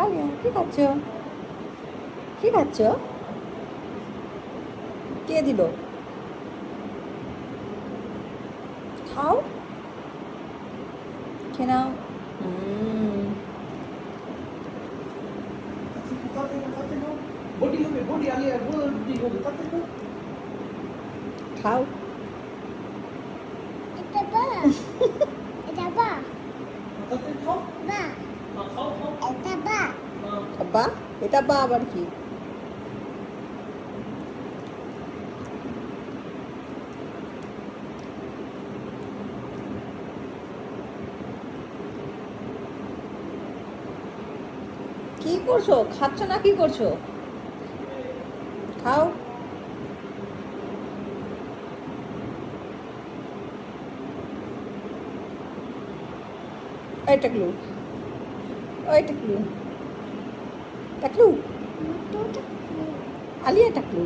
আলিয়া কি খাচ্ছ? কি খাচ্ছ? কে দিল? খাও, খেয়ে নাও। বডি হবে, বডি আলিয়া বডি হবে, তাতে খাও। এটা বা এটা বা তাতে খাও, বা খাও খাও। এটা বা বা এটা বা আবার কি? কি করছো? খাচ্ছ না কি করছো? খাও। এই টাকলু, ওই টাকলু, টাকলু, তো আলিয়া টাকলু।